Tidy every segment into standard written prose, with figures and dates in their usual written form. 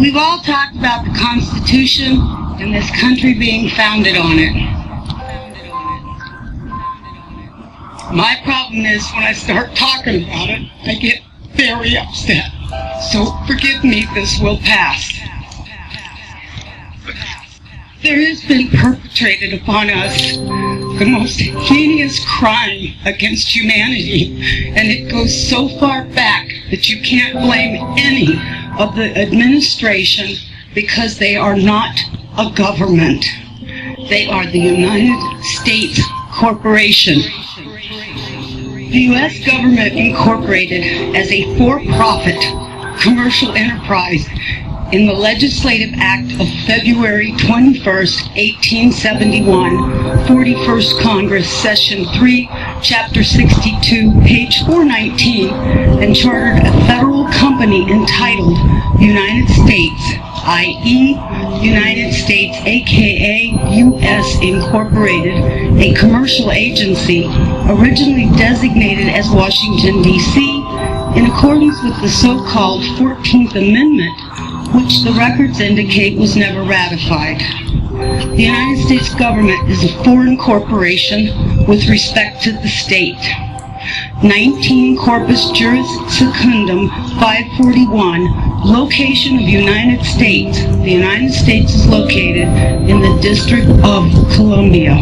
We've all talked about the Constitution and this country being founded on it. My problem is when I start talking about it, I get very upset. So forgive me, this will pass. There has been perpetrated upon us the most heinous crime against humanity, and it goes so far back that you can't blame any of the administration because they are not a government. They are the United States Corporation. The U.S. government incorporated as a for-profit commercial enterprise in the Legislative Act of February 21st, 1871, 41st Congress, Session 3, Chapter 62, page 419, and chartered a federal company entitled United States, i.e. United States, aka U.S. Incorporated, a commercial agency originally designated as Washington, D.C., in accordance with the so-called 14th Amendment, which the records indicate was never ratified. The United States government is a foreign corporation with respect to the state. 19 Corpus Juris Secundum 541, location of United States. The United States is located in the District of Columbia.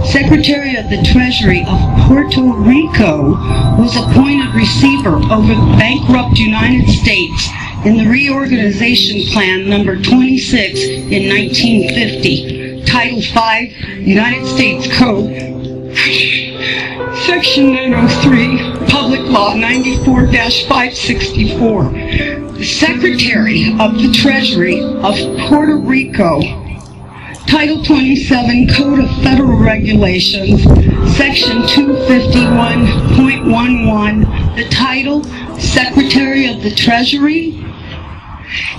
Secretary of the Treasury of Puerto Rico was appointed receiver over the bankrupt United States in the Reorganization Plan number 26 in 1950, Title 5, United States Code, Section 903, Public Law 94-564. The Secretary of the Treasury of Puerto Rico, Title 27, Code of Federal Regulations, Section 251.11, the title, Secretary of the Treasury,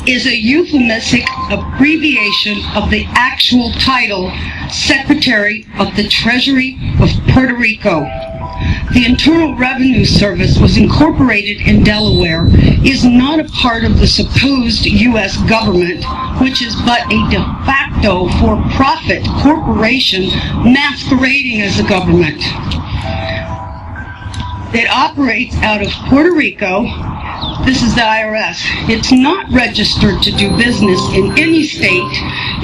is a euphemistic abbreviation of the actual title, Secretary of the Treasury of Puerto Rico. The Internal Revenue Service was incorporated in Delaware, is not a part of the supposed U.S. government, which is but a de facto for-profit corporation masquerading as a government. It operates out of Puerto Rico. This is the IRS. It's not registered to do business in any state,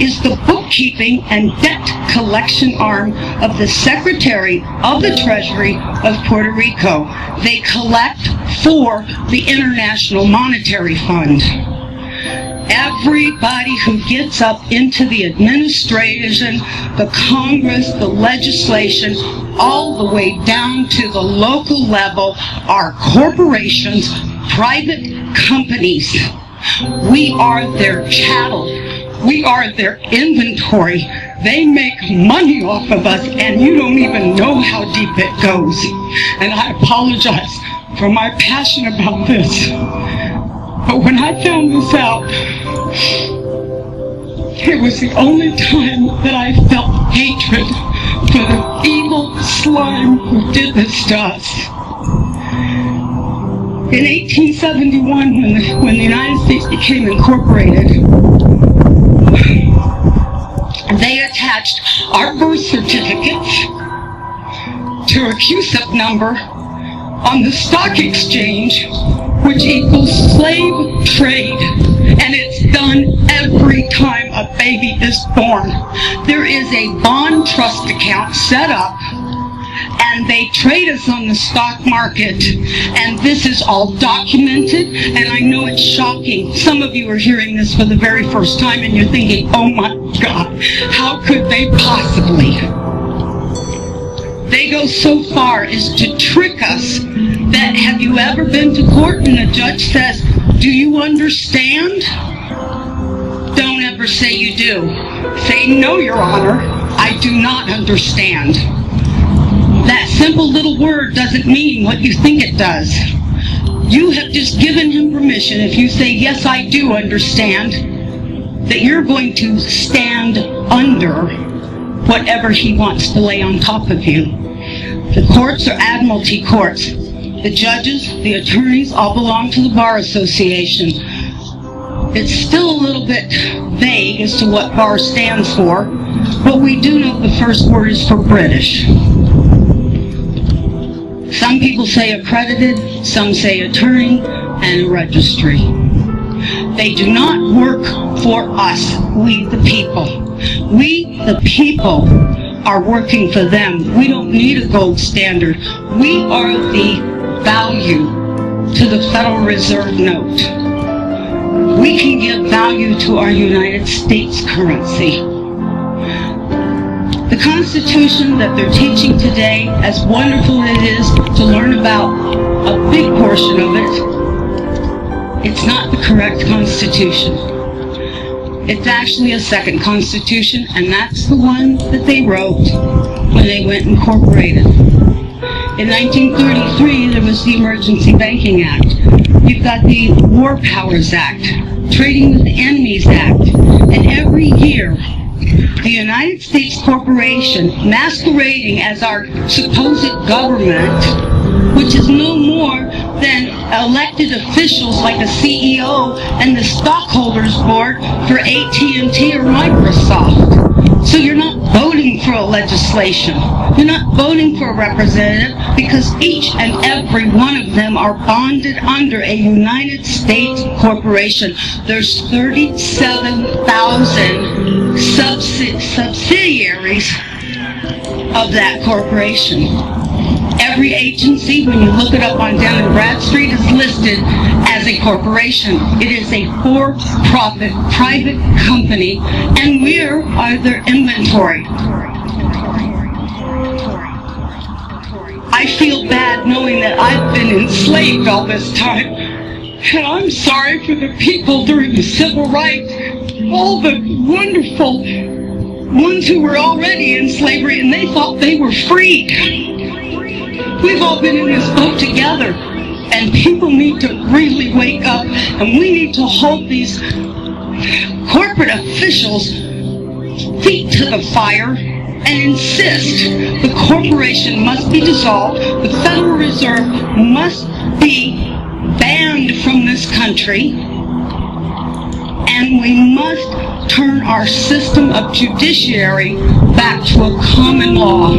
is the bookkeeping and debt collection arm of the Secretary of the Treasury of Puerto Rico. They collect for the International Monetary Fund. Everybody who gets up into the administration, the Congress, the legislation, all the way down to the local level are corporations, private companies. We are their chattel. We are their inventory. They make money off of us, and you don't even know how deep it goes. And I apologize for my passion about this. But when I found this out, it was the only time that I felt hatred for the evil slime who did this to us. In 1871, when the United States became incorporated, they attached our birth certificates to a CUSIP number on the stock exchange, which equals slave trade, and it's done every time a baby is born. There is a bond trust account set up, and they trade us on the stock market, and this is all documented, and I know it's shocking. Some of you are hearing this for the very first time, and you're thinking, oh my God, how could they possibly? They go so far as to trick us that, have you ever been to court and the judge says, do you understand? Don't ever say you do. Say, no, Your Honor, I do not understand. That simple little word doesn't mean what you think it does. You have just given him permission, if you say, yes, I do understand, that you're going to stand under whatever he wants to lay on top of you. The courts are admiralty courts. The judges, the attorneys, all belong to the Bar Association. It's still a little bit vague as to what BAR stands for, but we do know the first word is for British. Some people say accredited, some say attorney, and a registry. They do not work for us, we the people. We the people are working for them. We don't need a gold standard. We are the value to the Federal Reserve note. We can give value to our United States currency. The Constitution that they're teaching today, as wonderful as it is to learn about a big portion of it, it's not the correct Constitution. It's actually a second Constitution, and that's the one that they wrote when they went incorporated. In 1933, there was the Emergency Banking Act. You've got the War Powers Act, Trading with Enemies Act, and every year, the United States corporation, masquerading as our supposed government, which is no more than elected officials like a CEO and the stockholders board for AT&T or Microsoft. So you're not voting for a legislation. You're not voting for a representative because each and every one of them are bonded under a United States corporation. There's 37,000 subsidiaries of that corporation. Every agency, when you look it up on Dun & Bradstreet, is listed as a corporation. It is a for-profit private company, and we're their inventory. I feel bad knowing that I've been enslaved all this time, and I'm sorry for the people during the civil rights, all the wonderful ones who were already in slavery and they thought they were freed. We've all been in this boat together, and people need to really wake up, and we need to hold these corporate officials' feet to the fire and insist the corporation must be dissolved, the Federal Reserve must be banned from this country, and we must turn our system of judiciary back to a common law.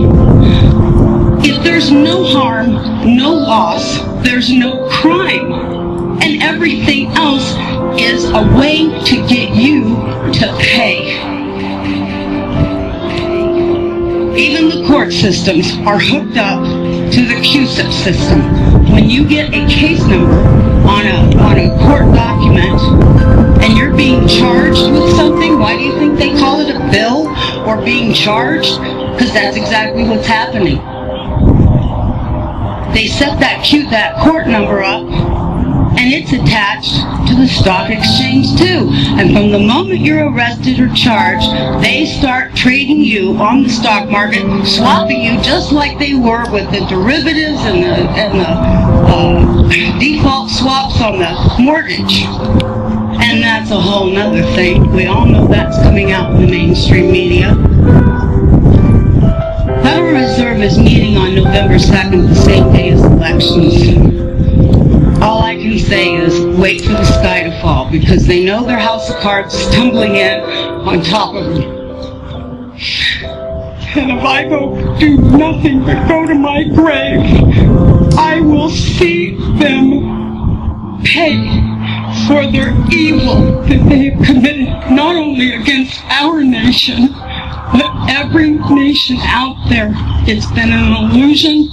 If there's no harm, no loss, there's no crime. And everything else is a way to get you to pay. Even the court systems are hooked up to the QSIP system. When you get a case number on a court document and you're being charged with something, why do you think they call it a bill or being charged? Because that's exactly what's happening. They set that court number up, and it's attached to the stock exchange too. And from the moment you're arrested or charged, they start trading you on the stock market, swapping you just like they were with the derivatives and the default swaps on the mortgage. And that's a whole nother thing. We all know that's coming out in the mainstream media. Federal Reserve is meeting on November 2nd, the same day as elections. All I can say is wait for the sky to fall, because they know their house of cards is tumbling in on top of them. And if I do nothing but go to my grave, I will see them pay for their evil that they have committed, not only against our nation, but every nation out there. It's been an illusion.